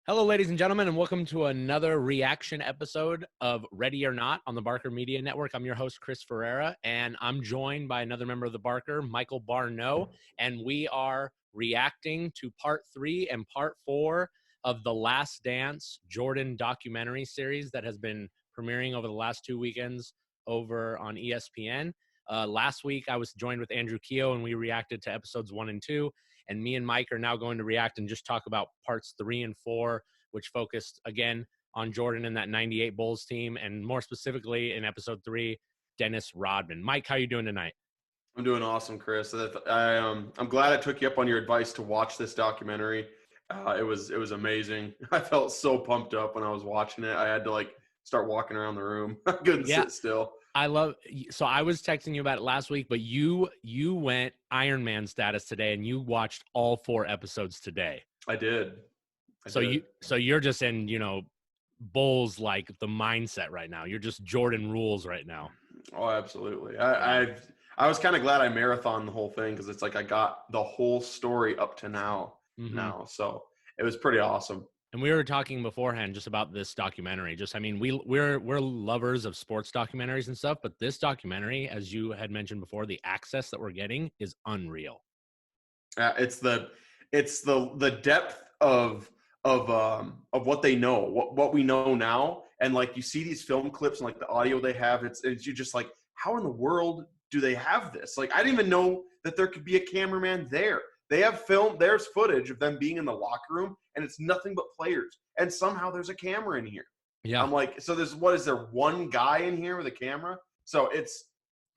Hello, ladies and gentlemen, and welcome to another reaction episode of Ready or Not on the Barker Media Network. I'm your host, Chris Ferera, and I'm joined by another member of the Barker, Michael Barnaud, and we are reacting to part 3 and part 4 of the Last Dance Jordan documentary series that has been premiering over the last 2 weekends over on ESPN. Last week, I was joined with Andrew Keogh, and we reacted to episodes 1 and 2. And me and Mike are now going to react and just talk about parts 3 and 4, which focused, again, on Jordan and that 98 Bulls team, and more specifically in episode 3, Dennis Rodman. Mike, how you doing tonight? I'm doing awesome, Chris. I'm glad I took you up on your advice to watch this documentary. It was amazing. I felt so pumped up when I was watching it. I had to start walking around the room. I couldn't sit still. I was texting you about it last week, but you went Iron Man status today and you watched all 4 episodes today. I did. So you're just in, Bulls, like the mindset right now. You're just Jordan rules right now. Oh, absolutely. I was kind of glad I marathoned the whole thing because it's like I got the whole story up to now. So it was pretty awesome. And we were talking beforehand just about this documentary. We're lovers of sports documentaries and stuff, but this documentary, as you had mentioned before, the access that we're getting is unreal. It's the depth of what they know, what we know now, and you see these film clips and the audio they have. It's you're just like, how in the world do they have this? I didn't even know that there could be a cameraman there. They have film. There's footage of them being in the locker room, and it's nothing but players. And somehow there's a camera in here. Yeah. I'm like, so is there one guy in here with a camera? So it's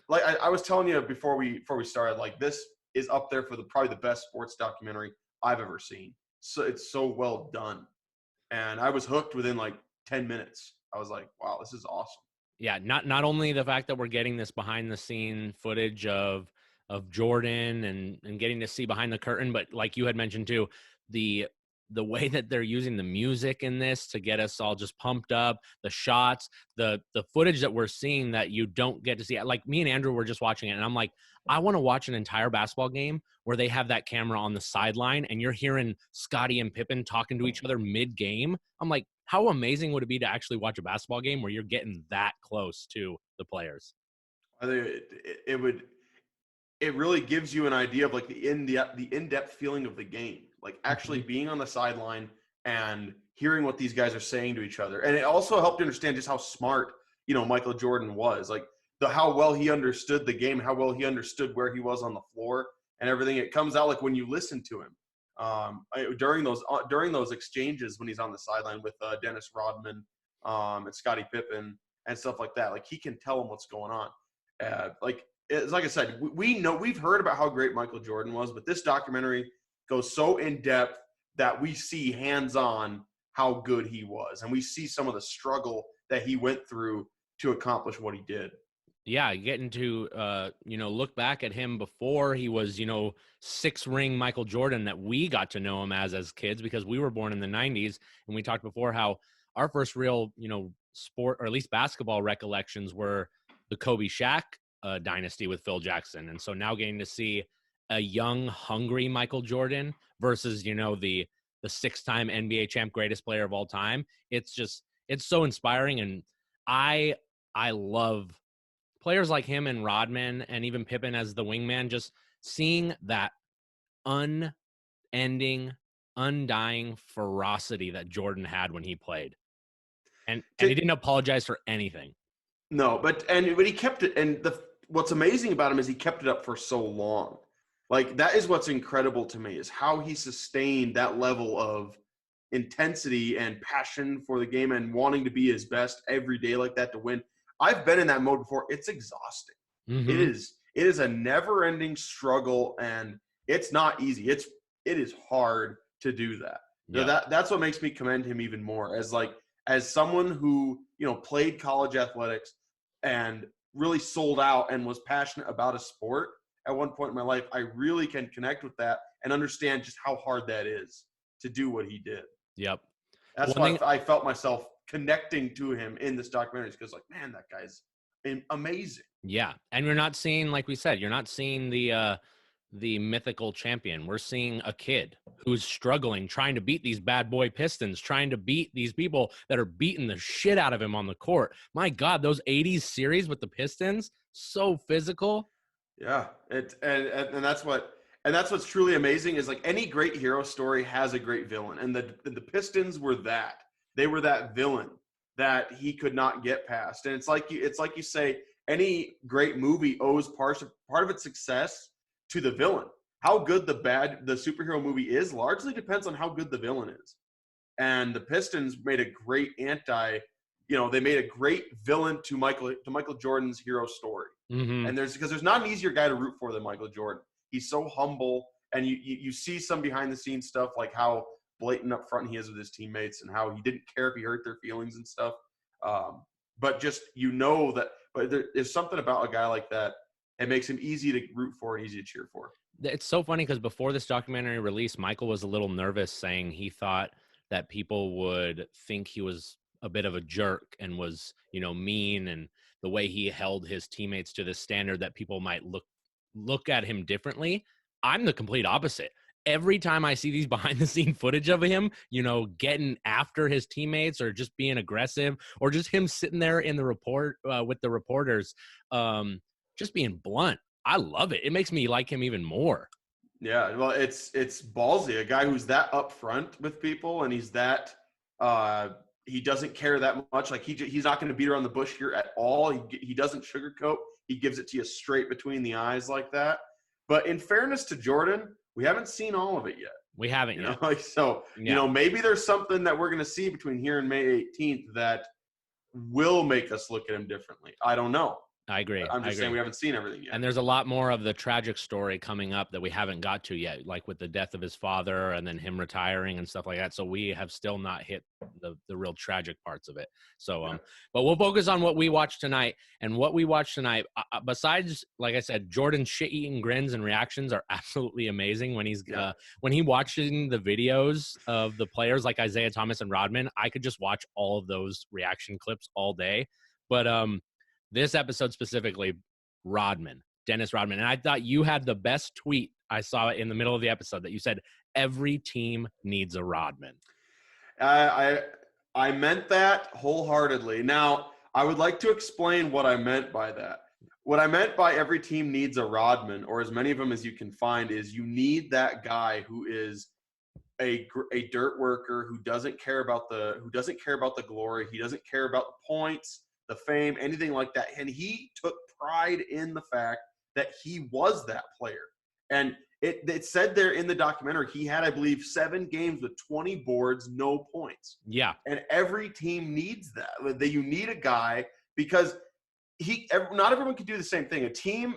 like I was telling you before we started, this is up there for probably the best sports documentary I've ever seen. So it's so well done. And I was hooked within 10 minutes. I was like, wow, this is awesome. Yeah. Not only the fact that we're getting this behind the scene footage of Jordan and getting to see behind the curtain, but like you had mentioned too, the way that they're using the music in this to get us all just pumped up, the shots, the footage that we're seeing that you don't get to see. Like me and Andrew were just watching it, and I'm like, I want to watch an entire basketball game where they have that camera on the sideline and you're hearing Scottie and Pippen talking to each other mid-game. I'm like, how amazing would it be to actually watch a basketball game where you're getting that close to the players? I think it really gives you an idea of the in-depth feeling of the game, actually being on the sideline and hearing what these guys are saying to each other. And it also helped you understand just how smart, Michael Jordan was, how well he understood the game, how well he understood where he was on the floor and everything. It comes out when you listen to him during those exchanges when he's on the sideline with Dennis Rodman and Scottie Pippen and stuff like that. He can tell him what's going on. It's like I said, we've heard about how great Michael Jordan was, but this documentary goes so in depth that we see hands-on how good he was, and we see some of the struggle that he went through to accomplish what he did. Yeah, getting to look back at him before he was 6-ring Michael Jordan that we got to know him as kids, because we were born in the 90s, and we talked before how our first real sport, or at least basketball recollections, were the Kobe Shaq dynasty with Phil Jackson. And so now getting to see a young, hungry Michael Jordan versus, the 6-time NBA champ, greatest player of all time. It's so inspiring. And I love players like him and Rodman and even Pippen as the wingman, just seeing that unending, undying ferocity that Jordan had when he played. And he didn't apologize for anything. No, but he kept it. And what's amazing about him is he kept it up for so long. That is what's incredible to me, is how he sustained that level of intensity and passion for the game and wanting to be his best every day like that to win. I've been in that mode before. It's exhausting. Mm-hmm. It is a never-ending struggle, and it's not easy. It is hard to do that. Yeah. That's what makes me commend him even more as someone who played college athletics and really sold out and was passionate about a sport at one point in my life. I really can connect with that and understand just how hard that is to do what he did. Yep. That's why I felt myself connecting to him in this documentary, because man, that guy's amazing. Yeah. And you're not seeing, like we said, you're not seeing the the mythical champion. We're seeing a kid who's struggling, trying to beat these bad boy Pistons, trying to beat these people that are beating the shit out of him on the court. My God, those 80s series with the Pistons, so physical. Yeah, and that's what's truly amazing is like any great hero story has a great villain, and the Pistons were that. They were that villain that he could not get past, and it's like you say, any great movie owes part of its success to the villain. How good the superhero movie is largely depends on how good the villain is, and the Pistons made a great they made a great villain to Michael Jordan's hero story. Mm-hmm. And there's not an easier guy to root for than Michael Jordan. He's so humble, and you see some behind the scenes stuff like how blatant up front he is with his teammates and how he didn't care if he hurt their feelings and stuff. But just but there's something about a guy like that. It makes him easy to root for and easy to cheer for. It's so funny because before this documentary release, Michael was a little nervous, saying he thought that people would think he was a bit of a jerk and was, mean, and the way he held his teammates to this standard that people might look at him differently. I'm the complete opposite. Every time I see these behind the scene footage of him, getting after his teammates or just being aggressive or just him sitting there in the report with the reporters, just being blunt. I love it. It makes me like him even more. Yeah, well, it's ballsy. A guy who's that upfront with people, and he's that he doesn't care that much. Like he's not going to beat around the bush here at all. He doesn't sugarcoat. He gives it to you straight between the eyes like that. But in fairness to Jordan, we haven't seen all of it yet. We haven't yet. Maybe there's something that we're going to see between here and May 18th that will make us look at him differently. I don't know. I agree. I'm just saying we haven't seen everything yet. And there's a lot more of the tragic story coming up that we haven't got to yet, like with the death of his father and then him retiring and stuff like that. So we have still not hit the real tragic parts of it. So, but we'll focus on what we watched tonight. And what we watched tonight, besides, like I said, Jordan's shit-eating grins and reactions are absolutely amazing. When when he watching the videos of the players like Isaiah Thomas and Rodman, I could just watch all of those reaction clips all day. But this episode specifically, Dennis Rodman. And I thought you had the best tweet I saw in the middle of the episode that you said, every team needs a Rodman. I meant that wholeheartedly. Now, I would like to explain what I meant by that. What I meant by every team needs a Rodman, or as many of them as you can find, is you need that guy who is a dirt worker who doesn't care about the glory. He doesn't care about the points, the fame, anything like that. And he took pride in the fact that he was that player. And it said there in the documentary, he had, I believe, 7 games with 20 boards, no points. Yeah. And every team needs that. You need a guy because not everyone can do the same thing.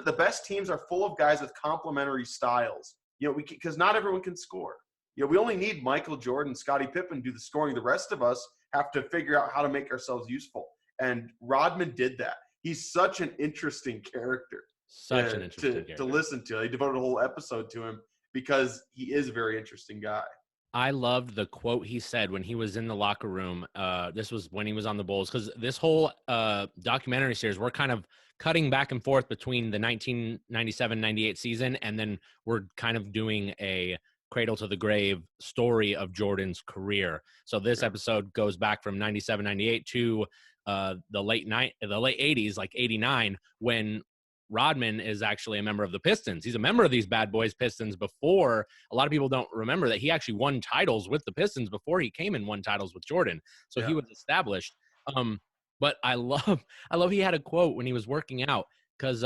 The best teams are full of guys with complementary styles. Because not everyone can score. We only need Michael Jordan, Scottie Pippen to do the scoring. The rest of us have to figure out how to make ourselves useful. And Rodman did that. He's such an interesting character. To listen to. I devoted a whole episode to him because he is a very interesting guy. I loved the quote he said when he was in the locker room. This was when he was on the Bulls, because this whole documentary series, we're kind of cutting back and forth between the 1997-98 season, and then we're kind of doing a cradle to the grave story of Jordan's career. So this episode goes back from 97-98 to the late 80s, like 89, when Rodman is actually a member of the Pistons. He's a member of these bad boys Pistons before. A lot of people don't remember that he actually won titles with the Pistons before he came and won titles with Jordan. So he was established. But I love he had a quote when he was working out, because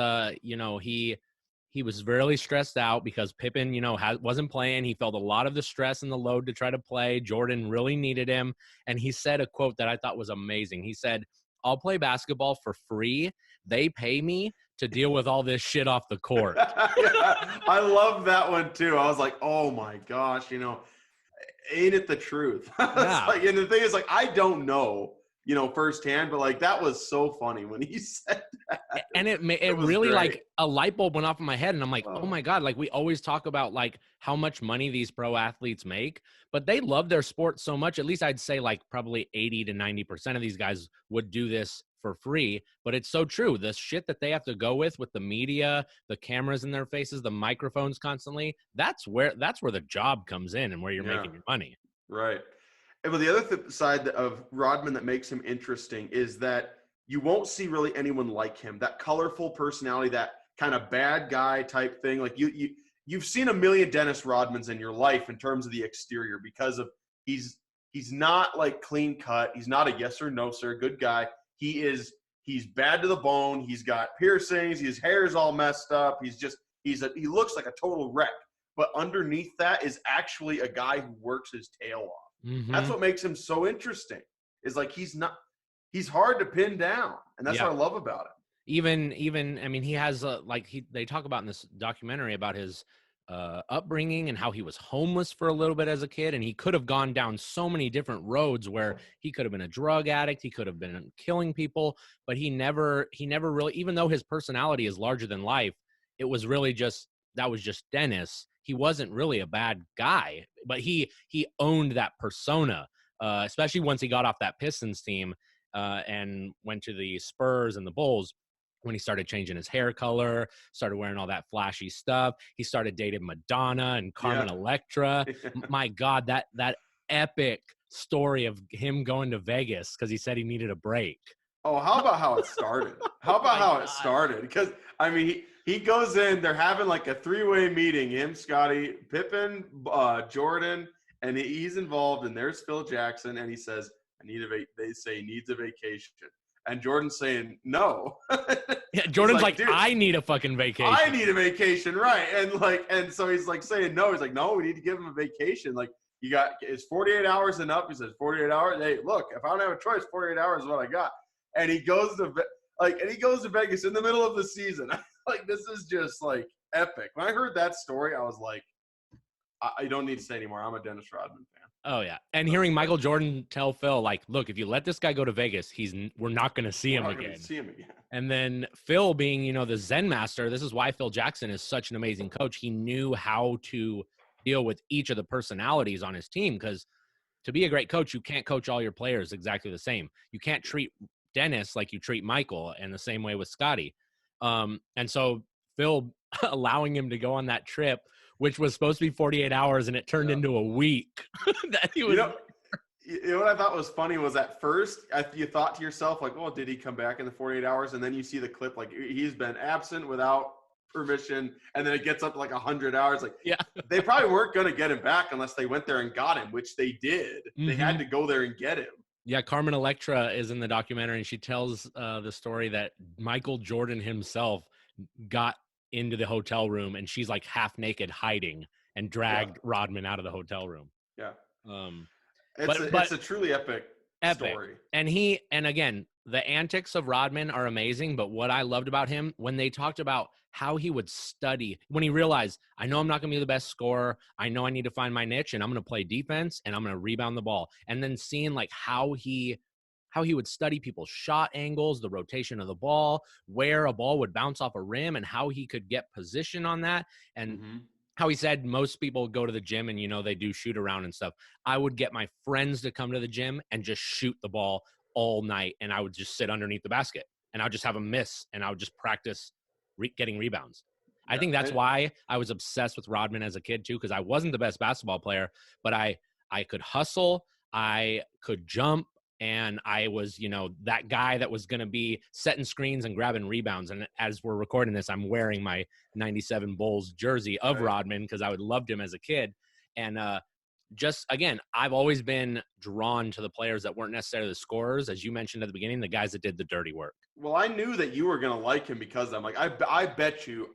he was really stressed out because Pippen, wasn't playing. He felt a lot of the stress and the load to try to play. Jordan really needed him. And he said a quote that I thought was amazing. He said, "I'll play basketball for free. They pay me to deal with all this shit off the court." I love that one too. I was like, oh my gosh, ain't it the truth? Yeah. And the thing is, I don't know, firsthand, but that was so funny when he said that. And it really great. A light bulb went off in my head, and I'm like, oh my God, we always talk about how much money these pro athletes make, but they love their sport so much. At least I'd say probably 80 to 90% of these guys would do this for free, but it's so true. The shit that they have to go with the media, the cameras in their faces, the microphones constantly, that's where the job comes in and where you're making your money. Right. But the other side of Rodman that makes him interesting is that you won't see really anyone like him. That colorful personality, that kind of bad guy type thing. Like you've seen a million Dennis Rodmans in your life in terms of the exterior, because of he's not like clean cut. He's not a yes or no sir good guy. He's bad to the bone. He's got piercings. His hair is all messed up. He looks like a total wreck. But underneath that is actually a guy who works his tail off. Mm-hmm. That's what makes him so interesting. Is like he's hard to pin down, and that's what I love about him. Even I mean, he has they talk about in this documentary about his upbringing and how he was homeless for a little bit as a kid, and he could have gone down so many different roads where he could have been a drug addict, he could have been killing people, but he never really, even though his personality is larger than life, it was really just Dennis. He wasn't really a bad guy, but he owned that persona, especially once he got off that Pistons team and went to the Spurs and the Bulls. When he started changing his hair color, started wearing all that flashy stuff. He started dating Madonna and Carmen Electra. My God, that epic story of him going to Vegas because he said he needed a break. Oh, how about how it started? It started? Because, I mean, he goes in, they're having like a three-way meeting, him, Scottie, Pippen, Jordan, and he's involved, and there's Phil Jackson, and he says, they say he needs a vacation. And Jordan's saying, no. Yeah, Jordan's like, I need a fucking vacation. I need a vacation, right. And so he's like saying no. He's like, no, we need to give him a vacation. Like, it's 48 hours and up. He says, 48 hours? Hey, look, if I don't have a choice, 48 hours is what I got. And he goes to Vegas in the middle of the season. Like, this is just like epic. When I heard that story, I was like, I don't need to say anymore. I'm a Dennis Rodman fan. Oh yeah, and hearing Michael Jordan tell Phil, like, look, if you let this guy go to Vegas, we're not going to see him again. And then Phil being, the Zen master, this is why Phil Jackson is such an amazing coach. He knew how to deal with each of the personalities on his team, because to be a great coach, you can't coach all your players exactly the same. You can't treat Dennis like you treat Michael, and the same way with Scottie. And so Phil allowing him to go on that trip, which was supposed to be 48 hours, and it turned into a week. That he was. You know what I thought was funny was at first you thought to yourself, like, oh, did he come back in the 48 hours? And then you see the clip, like, he's been absent without permission, and then it gets up to like 100 hours. Like, they probably weren't going to get him back unless they went there and got him, which they did. Mm-hmm. They had to go there and get him. Yeah, Carmen Electra is in the documentary, and she tells the story that Michael Jordan himself got into the hotel room, and she's like half naked hiding, and dragged Rodman out of the hotel room. Yeah. It's a truly epic story. And again, the antics of Rodman are amazing, but what I loved about him, when they talked about how he would study, when he realized, I know I'm not going to be the best scorer, I know I need to find my niche, and I'm going to play defense, and I'm going to rebound the ball. And then seeing like how he would study people's shot angles, the rotation of the ball, where a ball would bounce off a rim, and how he could get position on that. And how he said most people go to the gym and, they do shoot around and stuff. I would get my friends to come to the gym and just shoot the ball all night, and I would just sit underneath the basket, and I would just have a miss, and I would just practice getting rebounds. I think that's why I was obsessed with Rodman as a kid too, because I wasn't the best basketball player, but I could hustle, I could jump, and I was, that guy that was going to be setting screens and grabbing rebounds. And as we're recording this, I'm wearing my 97 Bulls jersey of Rodman because I loved him as a kid. And just, again, I've always been drawn to the players that weren't necessarily the scorers. As you mentioned at the beginning, the guys that did the dirty work. Well, I knew that you were going to like him because I'm like, I'll bet you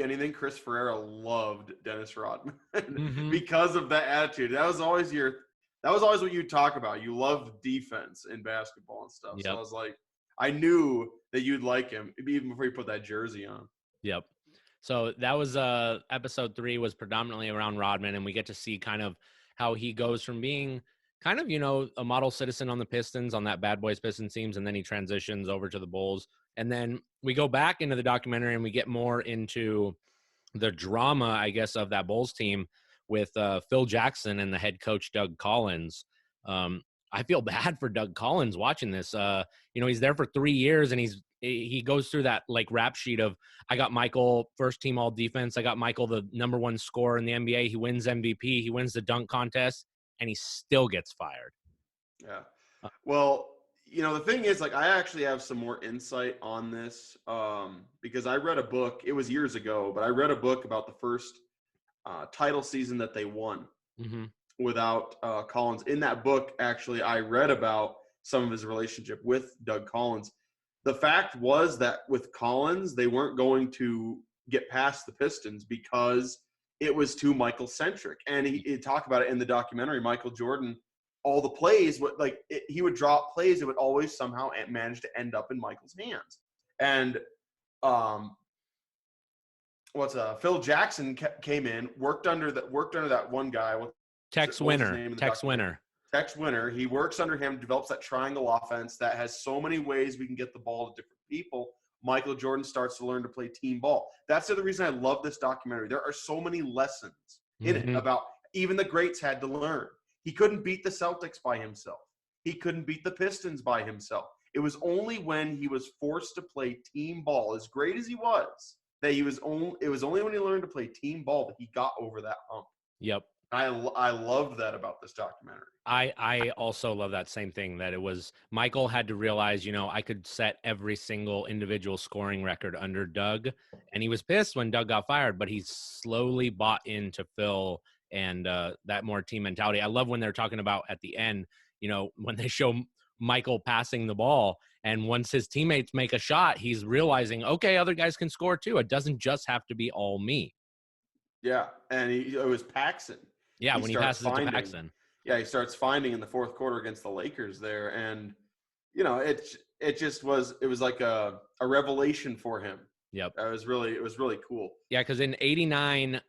anything, Chris Ferera loved Dennis Rodman because of that attitude. That was always what you talk about. You loved defense in basketball and stuff. Yep. So I was like, I knew that you'd like him even before you put that jersey on. Yep. So that was episode 3 was predominantly around Rodman, and we get to see kind of how he goes from being kind of, a model citizen on the Pistons, on that Bad Boys Pistons teams, and then he transitions over to the Bulls. And then we go back into the documentary and we get more into the drama, I guess, of that Bulls team with Phil Jackson and the head coach, Doug Collins. I feel bad for Doug Collins watching this. He's there for 3 years, and he goes through that like rap sheet of, I got Michael first team all defense. I got Michael the #1 scorer in the NBA. He wins MVP. He wins the dunk contest, and he still gets fired. Yeah. Well, the thing is, like, I actually have some more insight on this because I read a book. It was years ago, but I read a book about the first title season that they won without Collins. In that book, actually, I read about some of his relationship with Doug Collins. The fact was that with Collins, they weren't going to get past the Pistons because it was too Michael-centric. And he talked about it in the documentary, Michael Jordan. All the plays, he would drop plays, it would always somehow manage to end up in Michael's hands. And Phil Jackson came in, worked under that one guy. Tex Winter. He works under him, develops that triangle offense that has so many ways we can get the ball to different people. Michael Jordan starts to learn to play team ball. That's the other reason I love this documentary. There are so many lessons in it about even the greats had to learn. He couldn't beat the Celtics by himself. He couldn't beat the Pistons by himself. It was only when he was forced to play team ball, as great as he was, it was only when he learned to play team ball that he got over that hump. Yep. I loved that about this documentary. I also love that same thing, that it was Michael had to realize, I could set every single individual scoring record under Doug, and he was pissed when Doug got fired, but he slowly bought into Phil and that more team mentality. I love when they're talking about at the end, when they show Michael passing the ball, and once his teammates make a shot, he's realizing, okay, other guys can score too. It doesn't just have to be all me. Yeah, and it was Paxson. Yeah, when he passes it to Paxson. Yeah, he starts finding in the fourth quarter against the Lakers there, and it was like a revelation for him. Yep. It was really cool. Yeah, because in 89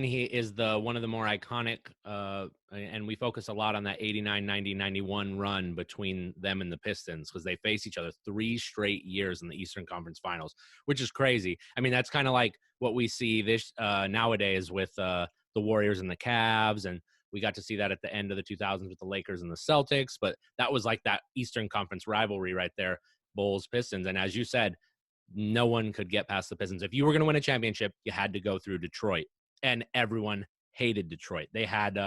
he is one of the more iconic, and we focus a lot on that 89, 90, 91 run between them and the Pistons, because they face each other 3 straight years in the Eastern Conference Finals, which is crazy. I mean, that's kind of like what we see this nowadays with the Warriors and the Cavs, and we got to see that at the end of the 2000s with the Lakers and the Celtics, but that was like that Eastern Conference rivalry right there, Bulls, Pistons. And as you said, no one could get past the Pistons. If you were going to win a championship, you had to go through Detroit, and everyone hated Detroit. They had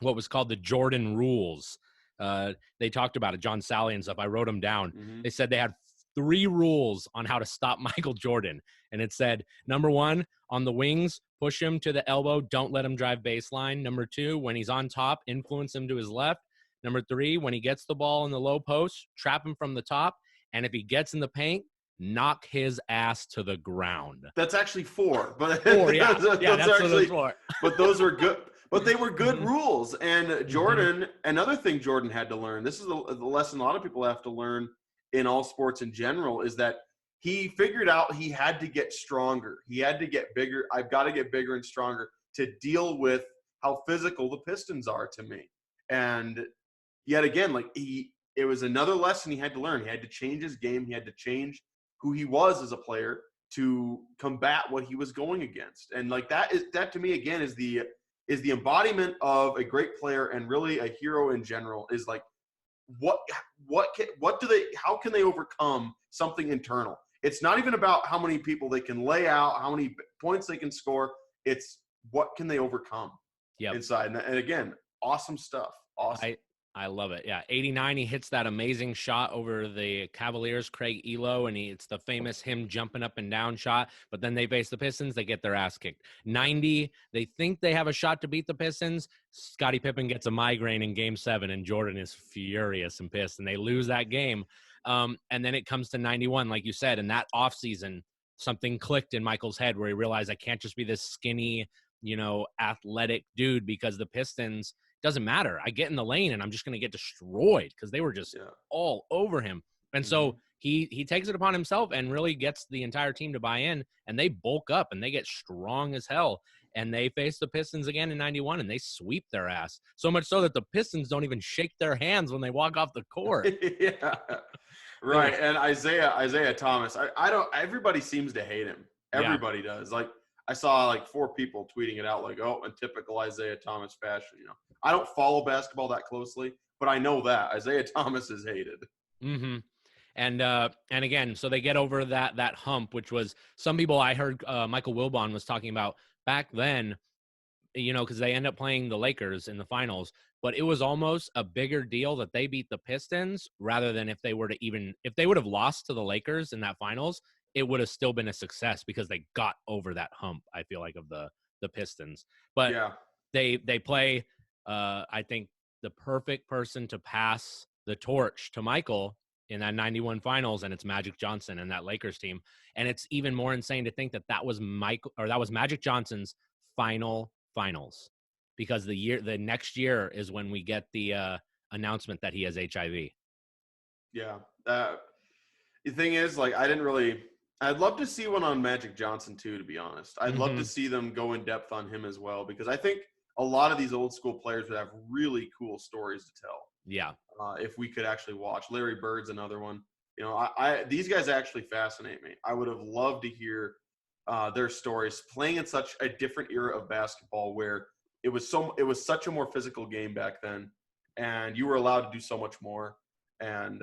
what was called the Jordan rules. They talked about it, John Sally and stuff. I wrote them down. They said they had 3 rules on how to stop Michael Jordan. And it said, number 1, on the wings, push him to the elbow. Don't let him drive baseline. Number 2, when he's on top, influence him to his left. Number 3, when he gets the ball in the low post, trap him from the top. And if he gets in the paint, knock his ass to the ground. That's actually 4. But 4, yeah. That's actually 4. But those were good. But they were good rules. And Jordan, another thing Jordan had to learn, this is the lesson a lot of people have to learn in all sports in general, is that he figured out he had to get stronger. He had to get bigger. I've got to get bigger and stronger to deal with how physical the Pistons are to me. And yet again, it was another lesson he had to learn. He had to change his game. He had to change who he was as a player to combat what he was going against. And that to me, again, is the embodiment of a great player and really a hero in general, is like, how can they overcome something internal? It's not even about how many people they can lay out, how many points they can score. It's what can they overcome inside. And again, awesome stuff. Awesome. I love it. Yeah. 89, he hits that amazing shot over the Cavaliers, Craig Elo, and it's the famous him jumping up and down shot. But then they face the Pistons, they get their ass kicked. 90, they think they have a shot to beat the Pistons. Scottie Pippen gets a migraine in Game 7, and Jordan is furious and pissed, and they lose that game. And then it comes to 91, like you said, and that offseason, something clicked in Michael's head where he realized, I can't just be this skinny, athletic dude, because the Pistons – doesn't matter. I get in the lane and I'm just going to get destroyed, because they were just all over him. And so he takes it upon himself and really gets the entire team to buy in, and they bulk up and they get strong as hell. And they face the Pistons again in 91, and they sweep their ass. So much so that the Pistons don't even shake their hands when they walk off the court. Yeah. Right. And Isaiah Thomas, I don't, everybody seems to hate him. Everybody does. Like, I saw like 4 people tweeting it out like, oh, in typical Isaiah Thomas fashion. I don't follow basketball that closely, but I know that Isaiah Thomas is hated. Mm-hmm. And again, so they get over that hump, which was some people I heard Michael Wilbon was talking about back then, because they end up playing the Lakers in the finals, but it was almost a bigger deal that they beat the Pistons rather than if they would have lost to the Lakers in that finals, it would have still been a success because they got over that hump, I feel like, of the Pistons. But yeah, they play, I think, the perfect person to pass the torch to Michael in that 91 finals, and it's Magic Johnson and that Lakers team. And it's even more insane to think that was Magic Johnson's finals, because the next year is when we get the announcement that he has HIV. Yeah. The thing is, like, I'd love to see one on Magic Johnson too, to be honest. I'd love to see them go in depth on him as well, because I think a lot of these old school players would have really cool stories to tell. Yeah. If we could actually watch. Larry Bird's another one. These guys actually fascinate me. I would have loved to hear their stories playing in such a different era of basketball where it was such a more physical game back then, and you were allowed to do so much more. And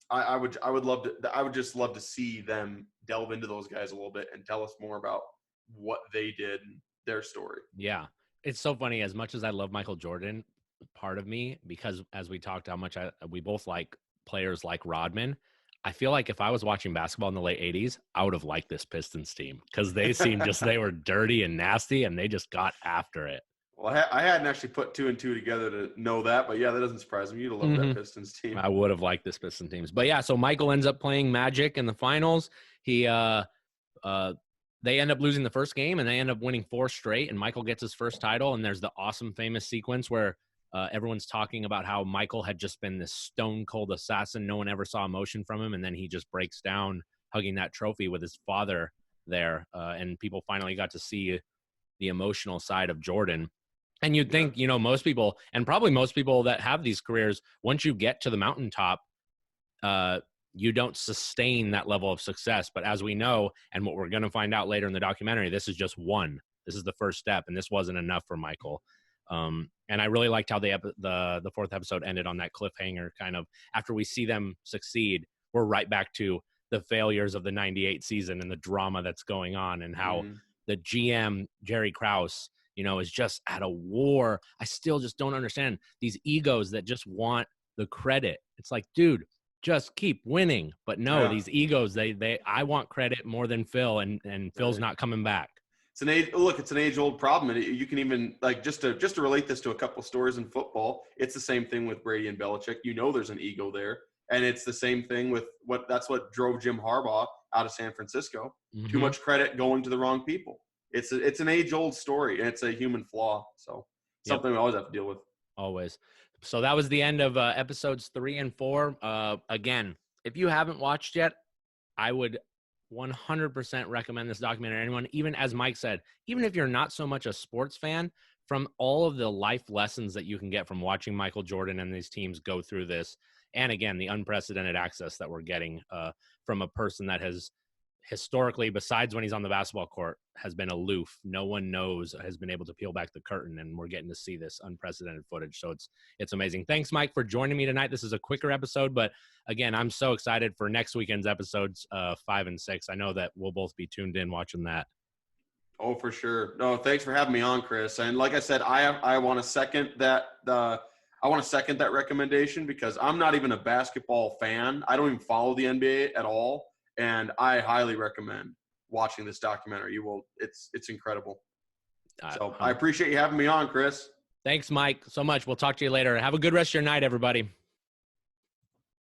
I would just love to see them delve into those guys a little bit and tell us more about what they did and their story. Yeah. It's so funny. As much as I love Michael Jordan, part of me, because as we talked how much we both like players like Rodman, I feel like if I was watching basketball in the late 80s, I would have liked this Pistons team because they seemed they were dirty and nasty and they just got after it. Well, I hadn't actually put 2 and 2 together to know that, but yeah, that doesn't surprise me. You'd have loved that Pistons team. I would have liked this Pistons teams. But yeah, so Michael ends up playing Magic in the finals. They end up losing the first game and they end up winning 4 straight, and Michael gets his first title. And there's the awesome famous sequence where everyone's talking about how Michael had just been this stone cold assassin. No one ever saw emotion from him. And then he just breaks down hugging that trophy with his father there. And people finally got to see the emotional side of Jordan. And you'd think, most people, and probably most people that have these careers, once you get to the mountaintop, you don't sustain that level of success. But as we know, and what we're going to find out later in the documentary, this is just one. This is the first step, and this wasn't enough for Michael. And I really liked how the 4th episode ended on that cliffhanger. Kind of after we see them succeed, we're right back to the failures of the 98 season and the drama that's going on, and how the GM, Jerry Krause, is just at a war. I still just don't understand these egos that just want the credit. It's like, dude, just keep winning. But no, these egos, I want credit more than Phil, and Phil's not coming back. It's an age-old problem, and you can even, like, just to relate this to a couple stories in football, it's the same thing with Brady and Belichick. There's an ego there, and it's the same thing with that's what drove Jim Harbaugh out of San Francisco. Too much credit going to the wrong people. It's an age-old story, and it's a human flaw. So something we always have to deal with. Always. So that was the end of episodes 3 and 4. Again, if you haven't watched yet, I would 100% recommend this documentary to anyone. Even as Mike said, even if you're not so much a sports fan, from all of the life lessons that you can get from watching Michael Jordan and these teams go through this, and again, the unprecedented access that we're getting from a person that has historically, besides when he's on the basketball court, has been aloof. No one has been able to peel back the curtain, and we're getting to see this unprecedented footage. So it's amazing. Thanks, Mike, for joining me tonight. This is a quicker episode, but again, I'm so excited for next weekend's episodes 5 and 6. I know that we'll both be tuned in watching that. Oh, for sure. No, thanks for having me on, Chris. And like I said, I want to second that. I want to second that recommendation because I'm not even a basketball fan. I don't even follow the NBA at all. And I highly recommend watching this documentary. It's incredible. So I appreciate you having me on, Chris. Thanks, Mike, so much. We'll talk to you later. Have a good rest of your night, everybody.